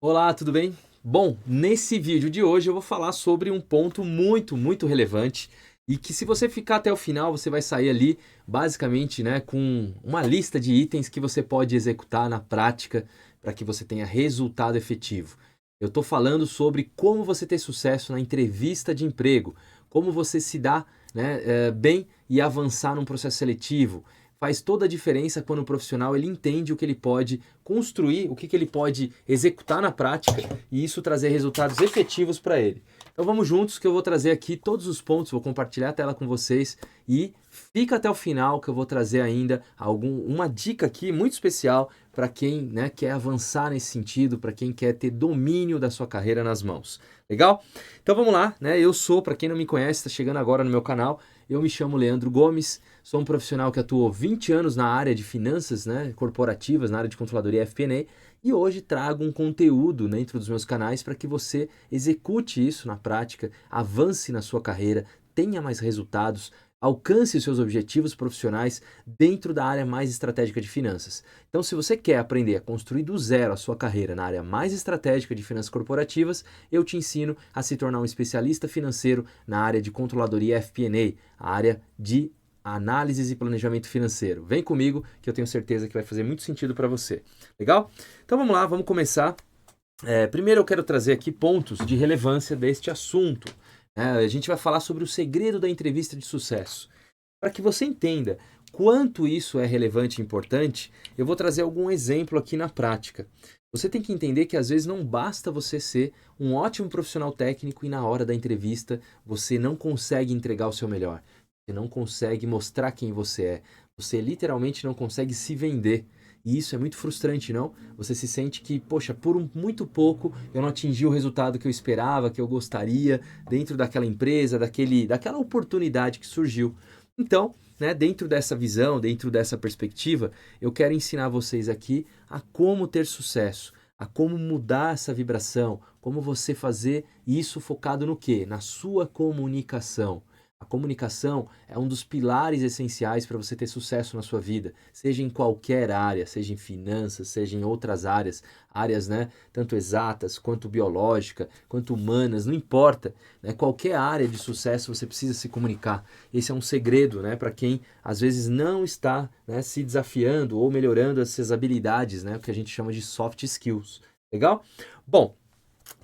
Olá, tudo bem? Bom, nesse vídeo de hoje eu vou falar sobre um ponto muito relevante e que se você ficar até o final você vai sair ali basicamente, né, com uma lista de itens que você pode executar na prática para que você tenha resultado efetivo. Eu estou falando sobre como você ter sucesso na entrevista de emprego, como você se dá, né, bem e avançar num processo seletivo. Faz toda a diferença quando o profissional ele entende o que ele pode construir, o que ele pode executar na prática e isso trazer resultados efetivos para ele. Então vamos juntos que eu vou trazer aqui todos os pontos, vou compartilhar a tela com vocês e fica até o final que eu vou trazer ainda uma dica aqui muito especial para quem, né, quer avançar nesse sentido, para quem quer ter domínio da sua carreira nas mãos. Legal? Então vamos lá, né? Eu sou, para quem não me conhece, está chegando agora no meu canal, eu me chamo Leandro Gomes, sou um profissional que atuou 20 anos na área de finanças, né, corporativas, na área de controladoria FP&A, e hoje trago um conteúdo dentro dos meus canais para que você execute isso na prática, avance na sua carreira, tenha mais resultados, alcance os seus objetivos profissionais dentro da área mais estratégica de finanças. Então, se você quer aprender a construir do zero a sua carreira na área mais estratégica de finanças corporativas, eu te ensino a se tornar um especialista financeiro na área de controladoria FP&A, a área de análises e planejamento financeiro. Vem comigo que eu tenho certeza que vai fazer muito sentido para você. Legal? Então vamos lá, vamos começar. Primeiro eu quero trazer aqui pontos de relevância deste assunto. A gente vai falar sobre o segredo da entrevista de sucesso. Para que você entenda quanto isso é relevante e importante, eu vou trazer algum exemplo aqui na prática. Você tem que entender que às vezes não basta você ser um ótimo profissional técnico e na hora da entrevista você não consegue entregar o seu melhor. Você não consegue mostrar quem você é. Você literalmente não consegue se vender. E isso é muito frustrante, não? Você se sente que, poxa, muito pouco eu não atingi o resultado que eu esperava, que eu gostaria, dentro daquela empresa, daquela oportunidade que surgiu. Então, né, dentro dessa visão, dentro dessa perspectiva, eu quero ensinar vocês aqui a como ter sucesso, a como mudar essa vibração, como você fazer isso focado no quê? Na sua comunicação. A comunicação é um dos pilares essenciais para você ter sucesso na sua vida, seja em qualquer área, seja em finanças, seja em outras áreas, áreas, né, tanto exatas quanto biológica, quanto humanas, não importa, né, qualquer área de sucesso você precisa se comunicar. Esse é um segredo, né, para quem às vezes não está, né, se desafiando ou melhorando essas habilidades, né, o que a gente chama de soft skills. Legal? Bom,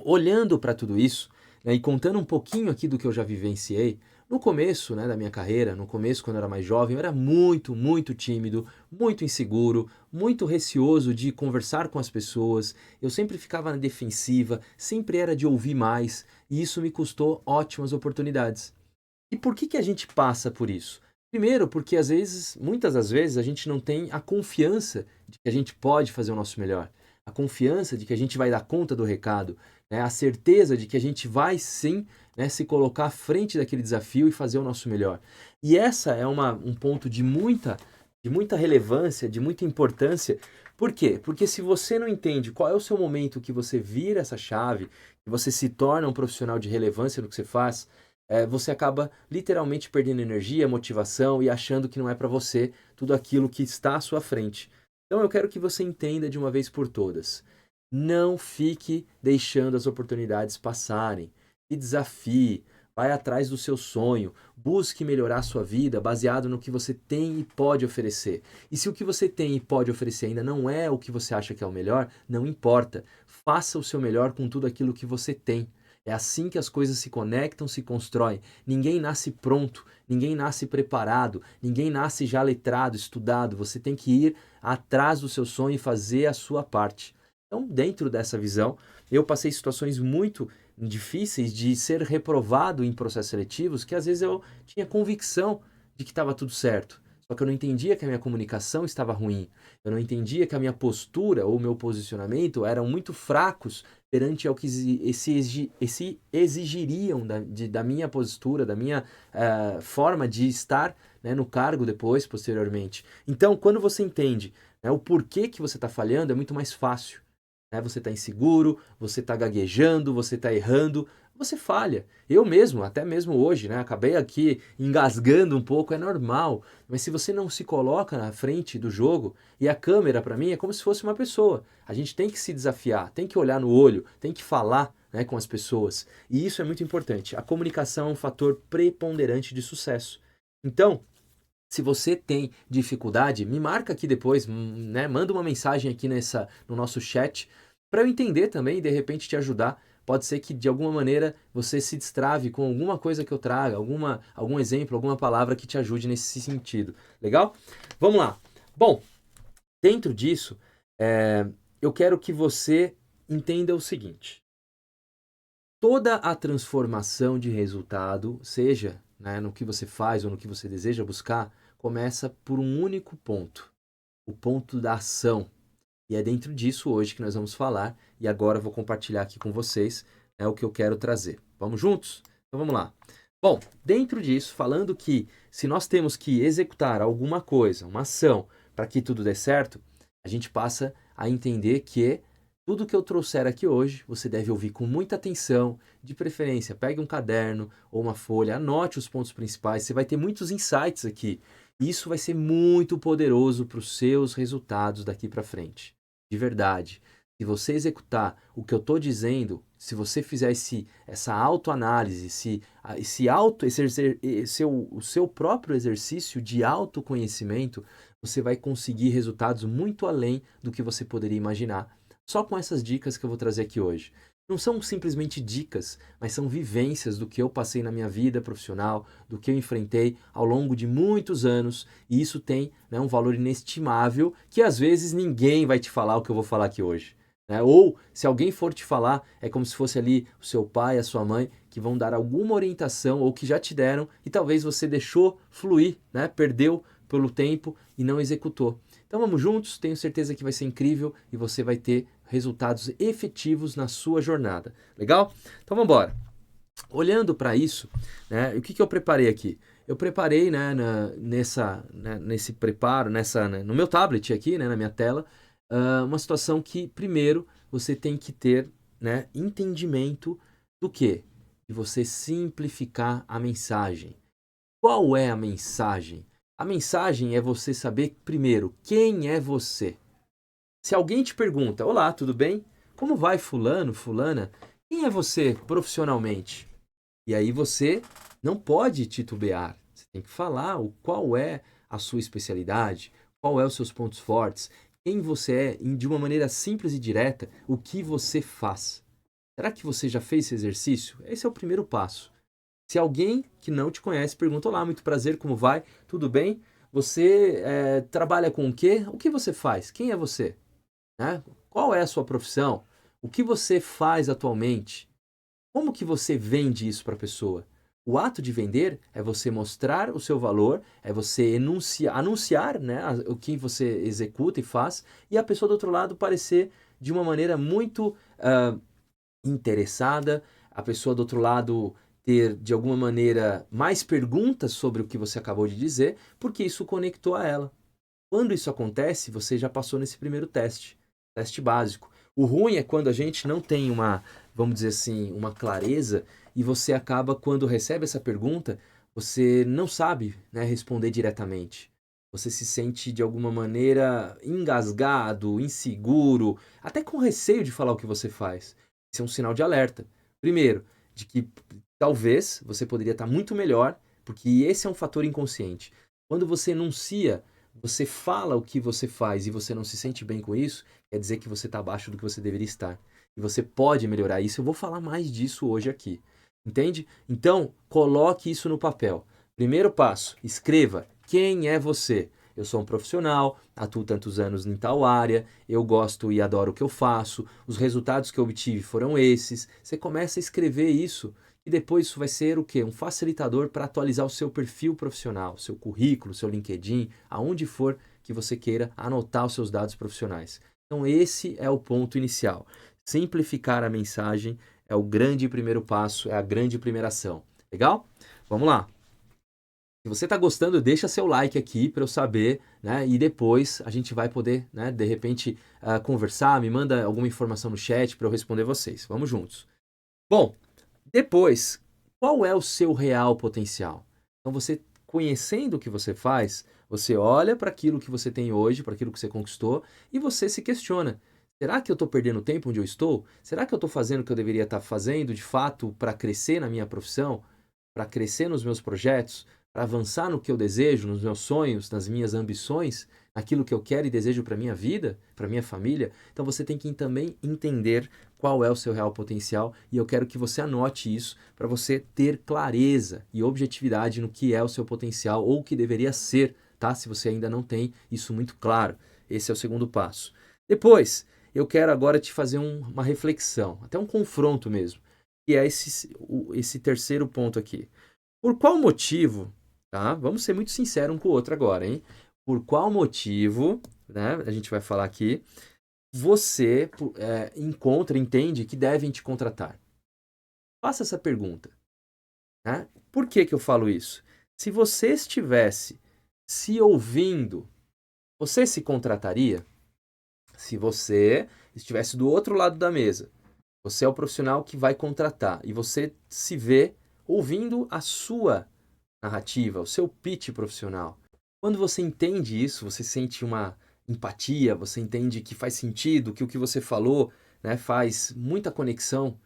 olhando para tudo isso, né, e contando um pouquinho aqui do que eu já vivenciei, no começo, né, da minha carreira, no começo quando eu era mais jovem, eu era muito tímido, muito inseguro, muito receoso de conversar com as pessoas, eu sempre ficava na defensiva, sempre era de ouvir mais, e isso me custou ótimas oportunidades. E por que a gente passa por isso? Primeiro, porque às vezes, muitas das vezes, a gente não tem a confiança de que a gente pode fazer o nosso melhor, a confiança de que a gente vai dar conta do recado, né? A certeza de que a gente vai sim, né, se colocar à frente daquele desafio e fazer o nosso melhor. E essa é um ponto de muita relevância, de muita importância. Por quê? Porque se você não entende qual é o seu momento que você vira essa chave, que você se torna um profissional de relevância no que você faz, você acaba literalmente perdendo energia, motivação e achando que não é para você tudo aquilo que está à sua frente. Então eu quero que você entenda de uma vez por todas. Não fique deixando as oportunidades passarem. Se desafie, vai atrás do seu sonho, busque melhorar a sua vida baseado no que você tem e pode oferecer. E se o que você tem e pode oferecer ainda não é o que você acha que é o melhor, não importa. Faça o seu melhor com tudo aquilo que você tem. É assim que as coisas se conectam, se constroem. Ninguém nasce pronto, ninguém nasce preparado, ninguém nasce já letrado, estudado. Você tem que ir atrás do seu sonho e fazer a sua parte. Então, dentro dessa visão, eu passei situações muito difíceis de ser reprovado em processos seletivos, que às vezes eu tinha convicção de que estava tudo certo. Só que eu não entendia que a minha comunicação estava ruim. Eu não entendia que a minha postura ou o meu posicionamento eram muito fracos perante ao que exigiriam da minha postura, da minha forma de estar, né, no cargo depois, posteriormente. Então, quando você entende, né, o porquê que você está falhando, é muito mais fácil. Né? Você está inseguro, você está gaguejando, você está errando. você falha. Eu mesmo, até mesmo hoje, né, acabei aqui engasgando um pouco, é normal, mas se você não se coloca na frente do jogo, e a câmera para mim é como se fosse uma pessoa. A gente tem que se desafiar, tem que olhar no olho, tem que falar, né, com as pessoas. E isso é muito importante. A comunicação é um fator preponderante de sucesso. Então, se você tem dificuldade, me marca aqui depois, né? Manda uma mensagem aqui no nosso chat para eu entender também e de repente te ajudar. Pode ser que de alguma maneira você se destrave com alguma coisa que eu traga, algum exemplo, alguma palavra que te ajude nesse sentido. Legal? Vamos lá. Bom, dentro disso, eu quero que você entenda o seguinte: toda a transformação de resultado, seja, né, no que você faz ou no que você deseja buscar, começa por um único ponto, o ponto da ação. E é dentro disso hoje que nós vamos falar, e agora eu vou compartilhar aqui com vocês, né, o que eu quero trazer. Vamos juntos? Então vamos lá. Bom, dentro disso, falando que se nós temos que executar alguma coisa, uma ação, para que tudo dê certo, a gente passa a entender que tudo que eu trouxer aqui hoje, você deve ouvir com muita atenção, de preferência, pegue um caderno ou uma folha, anote os pontos principais, você vai ter muitos insights aqui. E isso vai ser muito poderoso para os seus resultados daqui para frente. De verdade. Se você executar o que eu estou dizendo, se você fizer essa autoanálise, o seu próprio exercício de autoconhecimento, você vai conseguir resultados muito além do que você poderia imaginar. Só com essas dicas que eu vou trazer aqui hoje. Não são simplesmente dicas, mas são vivências do que eu passei na minha vida profissional, do que eu enfrentei ao longo de muitos anos, e isso tem, né, um valor inestimável que às vezes ninguém vai te falar o que eu vou falar aqui hoje. Né? Ou, se alguém for te falar, é como se fosse ali o seu pai, a sua mãe, que vão dar alguma orientação ou que já te deram e talvez você deixou fluir, né? Perdeu pelo tempo e não executou. Então vamos juntos, tenho certeza que vai ser incrível e você vai ter resultados efetivos na sua jornada. Legal? Então vamos embora. Olhando para isso, né, o que eu preparei aqui? Eu preparei, né, nesse preparo, no meu tablet aqui, né, na minha tela, uma situação que, primeiro, você tem que ter, né, entendimento do quê? De você simplificar a mensagem. Qual é a mensagem? A mensagem é você saber, primeiro, quem é você. Se alguém te pergunta, olá, tudo bem? Como vai fulano, fulana? Quem é você profissionalmente? E aí você não pode titubear. Você tem que falar qual é a sua especialidade, qual é os seus pontos fortes, quem você é, de uma maneira simples e direta, o que você faz. Será que você já fez esse exercício? Esse é o primeiro passo. Se alguém que não te conhece pergunta, olá, muito prazer, como vai? Tudo bem? Você trabalha com o quê? O que você faz? Quem é você? Né? Qual é a sua profissão? O que você faz atualmente? Como que você vende isso para a pessoa? O ato de vender é você mostrar o seu valor, é você anunciar, né, o que você executa e faz, e a pessoa do outro lado parecer de uma maneira muito interessada, a pessoa do outro lado ter, de alguma maneira, mais perguntas sobre o que você acabou de dizer, porque isso conectou a ela. Quando isso acontece, você já passou nesse primeiro teste básico. O ruim é quando a gente não tem vamos dizer assim, uma clareza e você acaba, quando recebe essa pergunta, você não sabe, né, responder diretamente. Você se sente de alguma maneira engasgado, inseguro, até com receio de falar o que você faz. Isso é um sinal de alerta. Primeiro, de que talvez você poderia estar muito melhor, porque esse é um fator inconsciente. Quando você enuncia, você fala o que você faz e você não se sente bem com isso, quer dizer que você está abaixo do que você deveria estar. E você pode melhorar isso. Eu vou falar mais disso hoje aqui. Entende? Então, coloque isso no papel. Primeiro passo, escreva quem é você. Eu sou um profissional, atuo tantos anos em tal área, eu gosto e adoro o que eu faço, os resultados que eu obtive foram esses. Você começa a escrever isso e depois isso vai ser o quê? Um facilitador para atualizar o seu perfil profissional, seu currículo, seu LinkedIn, aonde for que você queira anotar os seus dados profissionais. Então esse é o ponto inicial. Simplificar a mensagem é o grande primeiro passo, é a grande primeira ação. Legal? Vamos lá. Se você está gostando, deixa seu like aqui para eu saber, né? E depois a gente vai poder, né, de repente, conversar, me manda alguma informação no chat para eu responder vocês. Vamos juntos. Bom, Depois, qual é o seu real potencial? Então, você conhecendo o que você faz, você olha para aquilo que você tem hoje, para aquilo que você conquistou, e você se questiona: será que eu estou perdendo tempo onde eu estou? Será que eu estou fazendo o que eu deveria estar fazendo de fato para crescer na minha profissão, para crescer nos meus projetos, para avançar no que eu desejo, nos meus sonhos, nas minhas ambições, naquilo que eu quero e desejo para minha vida, para minha família? Então você tem que também entender qual é o seu real potencial e eu quero que você anote isso para você ter clareza e objetividade no que é o seu potencial ou o que deveria ser, tá? Se você ainda não tem isso muito claro. Esse é o segundo passo. Depois, eu quero agora te fazer uma reflexão, até um confronto mesmo, que é esse terceiro ponto aqui. Por qual motivo, tá? Vamos ser muito sinceros um com o outro agora, hein? Por qual motivo, né? A gente vai falar aqui, você entende que devem te contratar? Faça essa pergunta, né? Por que que eu falo isso? Se você estivesse se ouvindo, você se contrataria? Se você estivesse do outro lado da mesa, você é o profissional que vai contratar e você se vê ouvindo a sua narrativa, o seu pitch profissional. Quando você entende isso, você sente uma empatia, você entende que faz sentido, que o que você falou, né, faz muita conexão,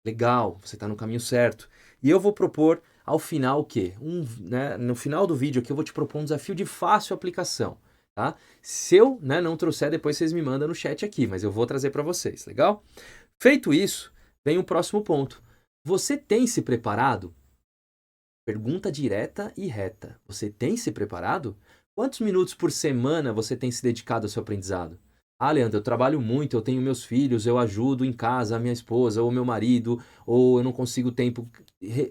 legal, você está no caminho certo. E eu vou propor ao final o quê? Né, no final do vídeo aqui eu vou te propor um desafio de fácil aplicação. Tá? Se eu, né, não trouxer, depois vocês me mandam no chat aqui, mas eu vou trazer para vocês, legal? Feito isso, vem o próximo ponto. Você tem se preparado? Pergunta direta e reta. Você tem se preparado? Quantos minutos por semana você tem se dedicado ao seu aprendizado? Ah, Leandro, eu trabalho muito, eu tenho meus filhos, eu ajudo em casa a minha esposa ou meu marido, ou eu não consigo tempo.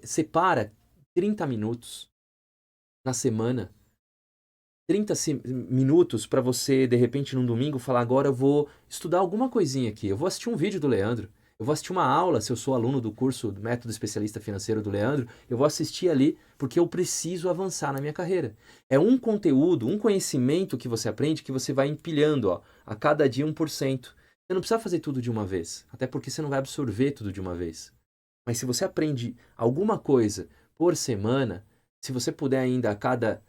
Separa 30 minutos na semana 30 minutos para você, de repente, num domingo, falar: agora eu vou estudar alguma coisinha aqui. Eu vou assistir um vídeo do Leandro. Eu vou assistir uma aula, se eu sou aluno do curso do Método Especialista Financeiro do Leandro, eu vou assistir ali porque eu preciso avançar na minha carreira. É um conteúdo, um conhecimento que você aprende que você vai empilhando, ó, a cada dia 1%. Você não precisa fazer tudo de uma vez, até porque você não vai absorver tudo de uma vez. Mas se você aprende alguma coisa por semana, se você puder ainda a cada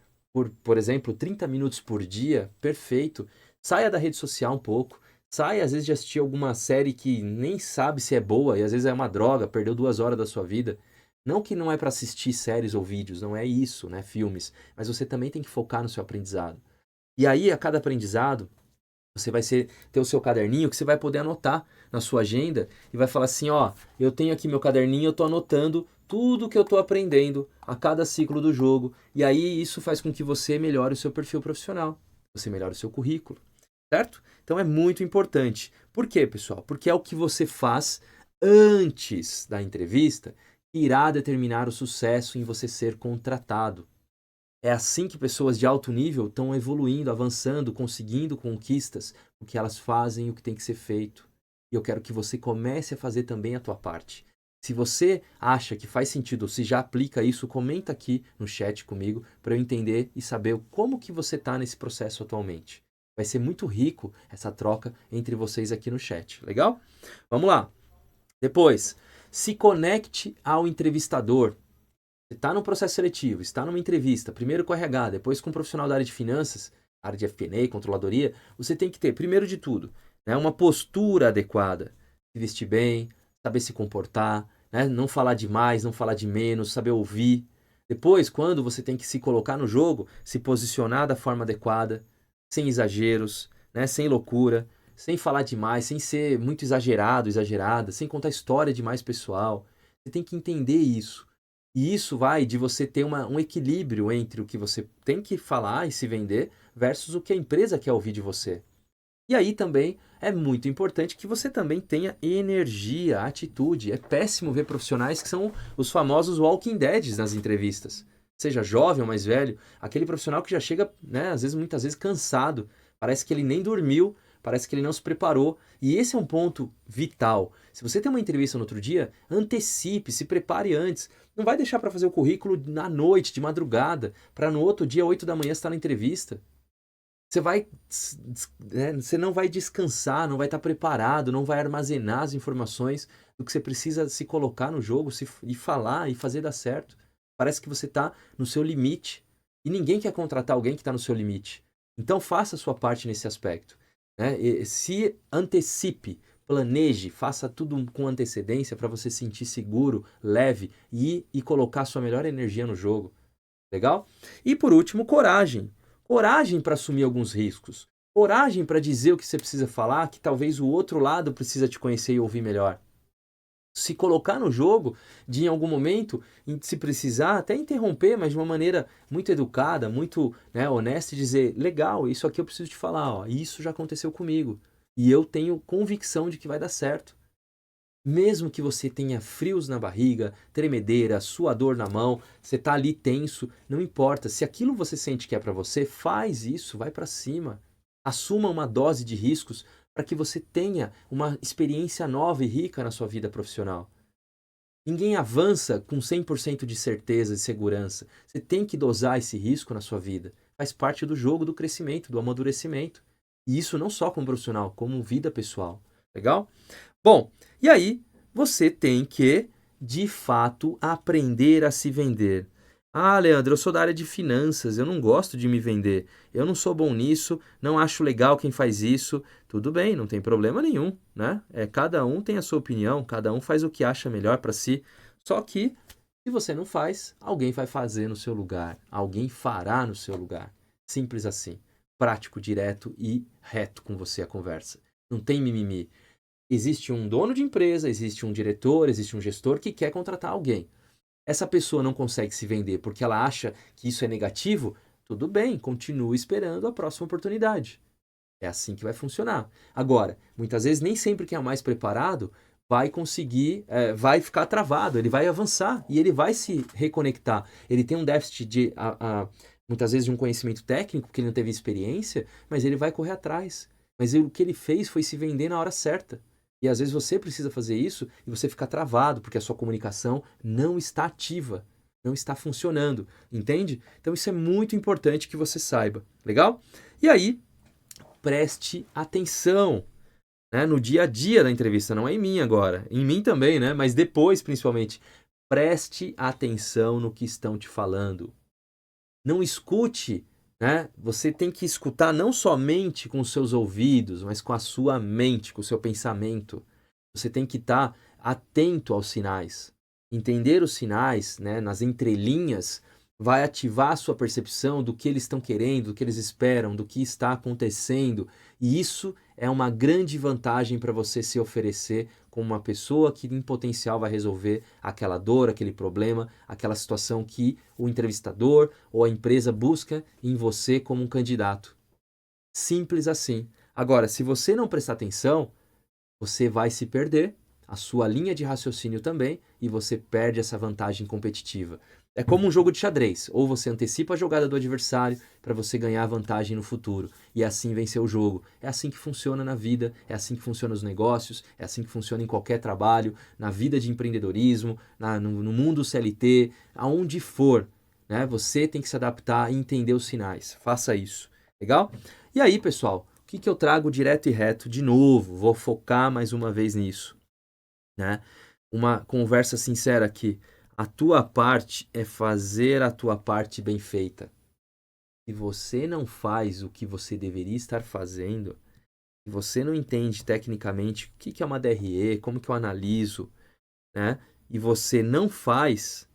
por exemplo, 30 minutos por dia, perfeito. Saia da rede social um pouco. Saia, às vezes, de assistir alguma série que nem sabe se é boa e às vezes é uma droga, perdeu 2 horas da sua vida. Não que não é para assistir séries ou vídeos, não é isso, né? Filmes. Mas você também tem que focar no seu aprendizado. E aí, a cada aprendizado, você vai ter o seu caderninho que você vai poder anotar na sua agenda e vai falar assim, ó, eu tenho aqui meu caderninho, eu estou anotando tudo que eu estou aprendendo a cada ciclo do jogo. E aí isso faz com que você melhore o seu perfil profissional, você melhore o seu currículo, certo? Então é muito importante. Por quê, pessoal? Porque é o que você faz antes da entrevista que irá determinar o sucesso em você ser contratado. É assim que pessoas de alto nível estão evoluindo, avançando, conseguindo conquistas, porque elas fazem o que tem que ser feito. E eu quero que você comece a fazer também a tua parte. Se você acha que faz sentido, ou se já aplica isso, comenta aqui no chat comigo para eu entender e saber como que você está nesse processo atualmente. Vai ser muito rico essa troca entre vocês aqui no chat, legal? Vamos lá. Depois, se conecte ao entrevistador. Você está no processo seletivo, está numa entrevista, primeiro com o RH, depois com um profissional da área de finanças, área de FP&A, controladoria, você tem que ter, primeiro de tudo, né, uma postura adequada, se vestir bem, saber se comportar, né, não falar demais, não falar de menos, saber ouvir. Depois, quando você tem que se colocar no jogo, se posicionar da forma adequada, sem exageros, né, sem loucura, sem falar demais, sem ser muito exagerado, exagerada, sem contar história demais pessoal. Você tem que entender isso. E isso vai de você ter um equilíbrio entre o que você tem que falar e se vender versus o que a empresa quer ouvir de você. E aí também é muito importante que você também tenha energia, atitude. É péssimo ver profissionais que são os famosos walking deads nas entrevistas. Seja jovem ou mais velho, aquele profissional que já chega, né, às vezes, muitas vezes cansado, parece que ele nem dormiu, parece que ele não se preparou. E esse é um ponto vital. Se você tem uma entrevista no outro dia, antecipe, se prepare antes. Não vai deixar para fazer o currículo na noite, de madrugada, para no outro dia, 8 da manhã, estar na entrevista. você não vai descansar, não vai estar preparado, não vai armazenar as informações do que você precisa se colocar no jogo e falar e fazer dar certo. Parece que você está no seu limite e ninguém quer contratar alguém que está no seu limite. Então faça a sua parte nesse aspecto, né? E se antecipe, planeje, faça tudo com antecedência para você se sentir seguro, leve e colocar a sua melhor energia no jogo. Legal? E por último, coragem. Coragem para assumir alguns riscos. Coragem para dizer o que você precisa falar, que talvez o outro lado precisa te conhecer e ouvir melhor. Se colocar no jogo de em algum momento, se precisar, até interromper, mas de uma maneira muito educada, muito, né, honesta, e dizer, legal, isso aqui eu preciso te falar, ó, isso já aconteceu comigo. E eu tenho convicção de que vai dar certo. Mesmo que você tenha frios na barriga, tremedeira, suador na mão, você tá ali tenso, não importa. Se aquilo você sente que é para você, faz isso, vai para cima. Assuma uma dose de riscos para que você tenha uma experiência nova e rica na sua vida profissional. Ninguém avança com 100% de certeza e segurança. Você tem que dosar esse risco na sua vida. Faz parte do jogo do crescimento, do amadurecimento. E isso não só como profissional, como vida pessoal. Legal? Bom, e aí você tem que, de fato, aprender a se vender. Ah, Leandro, eu sou da área de finanças, eu não gosto de me vender. Eu não sou bom nisso, não acho legal quem faz isso. Tudo bem, não tem problema nenhum, né? Cada um tem a sua opinião, cada um faz o que acha melhor para si. Só que, se você não faz, alguém vai fazer no seu lugar, alguém fará no seu lugar. Simples assim. Prático, direto e reto com você a conversa. Não tem mimimi. Existe um dono de empresa, existe um diretor, existe um gestor que quer contratar alguém. Essa pessoa não consegue se vender porque ela acha que isso é negativo, tudo bem, continue esperando a próxima oportunidade. É assim que vai funcionar. Agora, muitas vezes nem sempre quem é mais preparado vai conseguir, vai ficar travado, ele vai avançar e ele vai se reconectar. Ele tem um déficit muitas vezes de um conhecimento técnico, porque ele não teve experiência, mas ele vai correr atrás. Mas o que ele fez foi se vender na hora certa. E às vezes você precisa fazer isso e você fica travado, porque a sua comunicação não está ativa, não está funcionando, entende? Então isso é muito importante que você saiba, legal? E aí, preste atenção, né, no dia a dia da entrevista, não é em mim agora, em mim também, né, mas depois principalmente. Preste atenção no que estão te falando. Não escute, né? Você tem que escutar não somente com os seus ouvidos, mas com a sua mente, com o seu pensamento. Você tem que estar atento aos sinais. Entender os sinais, né, nas entrelinhas, vai ativar a sua percepção do que eles estão querendo, do que eles esperam, do que está acontecendo. E isso é uma grande vantagem para você se oferecer como uma pessoa que em potencial vai resolver aquela dor, aquele problema, aquela situação que o entrevistador ou a empresa busca em você como um candidato. Simples assim. Agora, se você não prestar atenção, você vai se perder, a sua linha de raciocínio também, e você perde essa vantagem competitiva. É como um jogo de xadrez, ou você antecipa a jogada do adversário para você ganhar vantagem no futuro e assim vencer o jogo. É assim que funciona na vida, é assim que funciona os negócios, é assim que funciona em qualquer trabalho, na vida de empreendedorismo, no mundo CLT, aonde for, né? Você tem que se adaptar e entender os sinais. Faça isso, legal? E aí, pessoal, o que eu trago direto e reto de novo? Vou focar mais uma vez nisso, né? Uma conversa sincera aqui. A tua parte é fazer a tua parte bem feita. Se você não faz o que você deveria estar fazendo, se você não entende tecnicamente o que é uma DRE, como que eu analiso, né? E você não faz,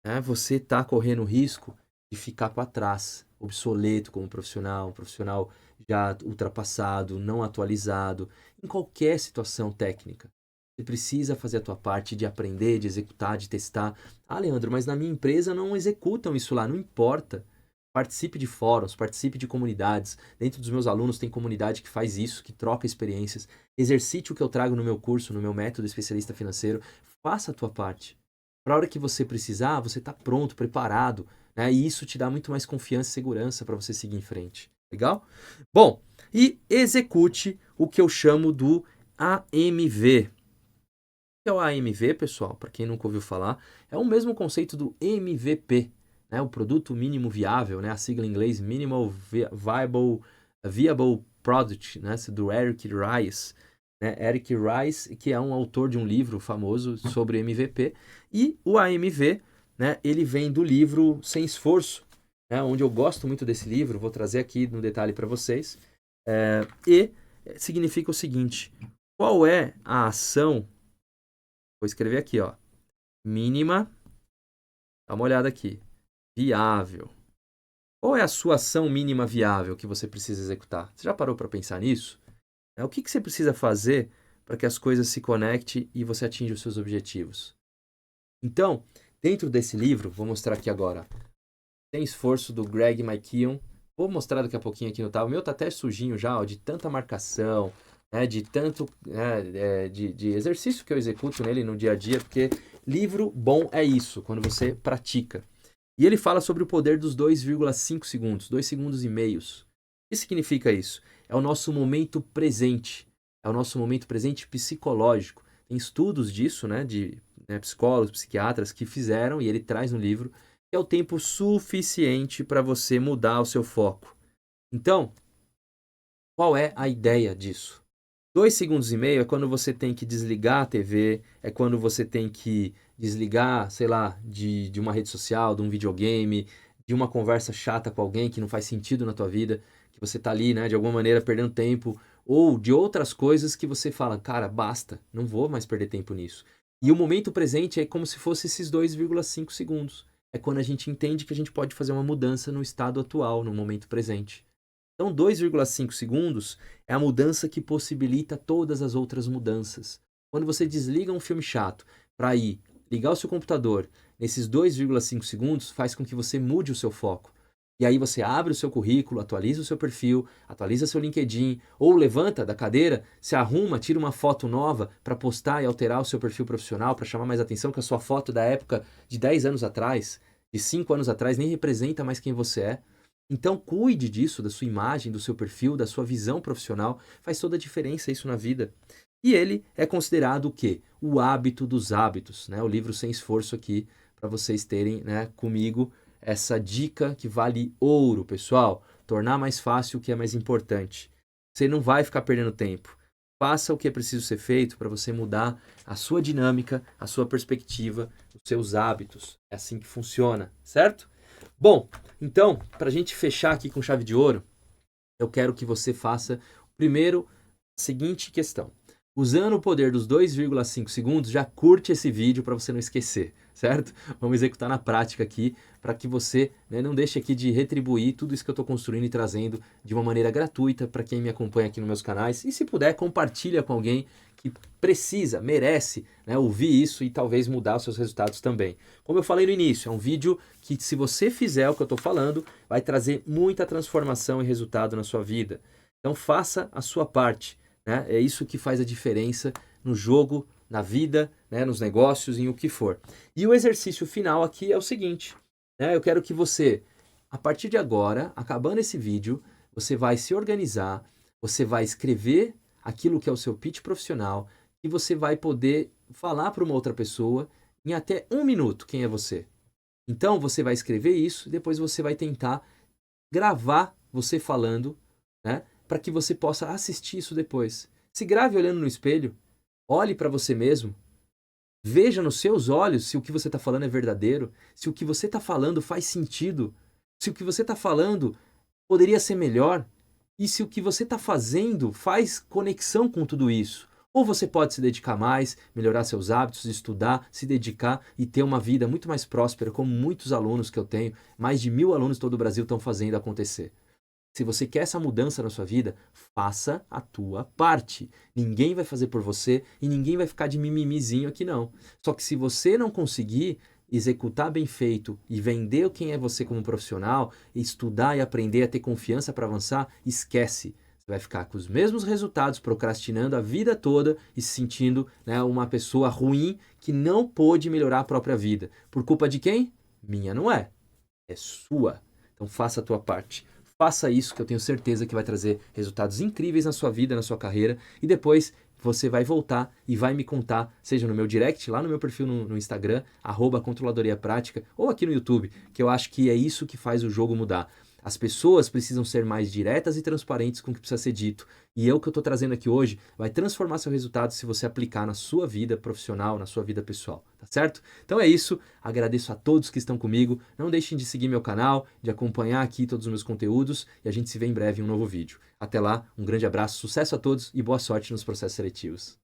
né? Você está correndo o risco de ficar para trás, obsoleto como profissional, um profissional já ultrapassado, não atualizado, em qualquer situação técnica. Você precisa fazer a tua parte de aprender, de executar, de testar. Ah, Leandro, mas na minha empresa não executam isso lá, não importa. Participe de fóruns, participe de comunidades. Dentro dos meus alunos tem comunidade que faz isso, que troca experiências. Exercite o que eu trago no meu curso, no meu método especialista financeiro. Faça a tua parte. Para a hora que você precisar, você está pronto, preparado, né? E isso te dá muito mais confiança e segurança para você seguir em frente. Legal? Bom, e execute o que eu chamo do AMV. O que é o AMV, pessoal? Para quem nunca ouviu falar, é o mesmo conceito do MVP, né? O produto mínimo viável, né? A sigla em inglês Minimal Viable A Viable Product, né, do Eric Rice, né, Eric Rice, que é um autor de um livro famoso sobre MVP, e o AMV, né, ele vem do livro Sem Esforço, né, onde eu gosto muito desse livro, vou trazer aqui no detalhe para vocês, e significa o seguinte: qual é a ação, vou escrever aqui, ó, mínima, dá uma olhada aqui, viável. Qual é a sua ação mínima viável que você precisa executar? Você já parou para pensar nisso? O que você precisa fazer para que as coisas se conectem e você atinja os seus objetivos? Então, dentro desse livro, vou mostrar aqui agora, Sem Esforço, do Greg McKeown. Vou mostrar daqui a pouquinho aqui no tab. O meu tá até sujinho já, ó, de tanta marcação, né, de tanto de exercício que eu executo nele no dia a dia, porque livro bom é isso, quando você pratica. E ele fala sobre o poder dos 2,5 segundos, 2 segundos e meios. O que significa isso? É o nosso momento presente. É o nosso momento presente psicológico. Tem estudos disso, né, de psicólogos, psiquiatras que fizeram, e ele traz no livro, que é o tempo suficiente para você mudar o seu foco. Então, qual é a ideia disso? 2 segundos e meio é quando você tem que desligar a TV, é quando você tem que desligar, sei lá, de uma rede social, de um videogame, de uma conversa chata com alguém que não faz sentido na tua vida, que você tá ali, né, de alguma maneira perdendo tempo, ou de outras coisas que você fala, cara, basta, não vou mais perder tempo nisso. E o momento presente é como se fosse esses 2,5 segundos. É quando a gente entende que a gente pode fazer uma mudança no estado atual, no momento presente. Então, 2,5 segundos é a mudança que possibilita todas as outras mudanças. Quando você desliga um filme chato para ir ligar o seu computador, nesses 2,5 segundos faz com que você mude o seu foco. E aí você abre o seu currículo, atualiza o seu perfil, atualiza seu LinkedIn, ou levanta da cadeira, se arruma, tira uma foto nova para postar e alterar o seu perfil profissional, para chamar mais atenção, que a sua foto da época de 10 anos atrás, de 5 anos atrás, nem representa mais quem você é. Então cuide disso, da sua imagem, do seu perfil, da sua visão profissional. Faz toda a diferença isso na vida. E ele é considerado o quê? O hábito dos hábitos, né? O livro Sem Esforço aqui, para vocês terem, né, comigo essa dica que vale ouro, pessoal. Tornar mais fácil o que é mais importante. Você não vai ficar perdendo tempo. Faça o que é preciso ser feito para você mudar a sua dinâmica, a sua perspectiva, os seus hábitos. É assim que funciona, certo? Bom, então, para a gente fechar aqui com chave de ouro, eu quero que você faça primeiro a seguinte questão. Usando o poder dos 2,5 segundos, já curte esse vídeo para você não esquecer, certo? Vamos executar na prática aqui para que você, né, não deixe aqui de retribuir tudo isso que eu estou construindo e trazendo de uma maneira gratuita para quem me acompanha aqui nos meus canais. E se puder, compartilha com alguém que precisa, merece, né, ouvir isso e talvez mudar os seus resultados também. Como eu falei no início, é um vídeo que, se você fizer o que eu estou falando, vai trazer muita transformação e resultado na sua vida. Então faça a sua parte. Né? É isso que faz a diferença no jogo, na vida, né? Nos negócios, em o que for. E o exercício final aqui é o seguinte, né? Eu quero que você, a partir de agora, acabando esse vídeo, você vai se organizar, você vai escrever aquilo que é o seu pitch profissional e você vai poder falar para uma outra pessoa em até 1 minuto quem é você. Então você vai escrever isso e depois você vai tentar gravar você falando, né? Para que você possa assistir isso depois. Se grave olhando no espelho, olhe para você mesmo, veja nos seus olhos se o que você está falando é verdadeiro, se o que você está falando faz sentido, se o que você está falando poderia ser melhor e se o que você está fazendo faz conexão com tudo isso. Ou você pode se dedicar mais, melhorar seus hábitos, estudar, se dedicar e ter uma vida muito mais próspera, como muitos alunos que eu tenho, mais de 1.000 alunos de todo o Brasil estão fazendo acontecer. Se você quer essa mudança na sua vida, faça a tua parte. Ninguém vai fazer por você e ninguém vai ficar de mimimizinho aqui não. Só que se você não conseguir executar bem feito e vender quem é você como profissional, estudar e aprender a ter confiança para avançar, esquece. Você vai ficar com os mesmos resultados, procrastinando a vida toda e se sentindo, né, uma pessoa ruim que não pôde melhorar a própria vida. Por culpa de quem? Minha não é. É sua. Então faça a tua parte. Faça isso que eu tenho certeza que vai trazer resultados incríveis na sua vida, na sua carreira. E depois você vai voltar e vai me contar, seja no meu direct, lá no meu perfil no Instagram, @controladoria prática, ou aqui no YouTube, que eu acho que é isso que faz o jogo mudar. As pessoas precisam ser mais diretas e transparentes com o que precisa ser dito. E o que eu estou trazendo aqui hoje vai transformar seu resultado se você aplicar na sua vida profissional, na sua vida pessoal, tá certo? Então é isso, agradeço a todos que estão comigo. Não deixem de seguir meu canal, de acompanhar aqui todos os meus conteúdos e a gente se vê em breve em um novo vídeo. Até lá, um grande abraço, sucesso a todos e boa sorte nos processos seletivos.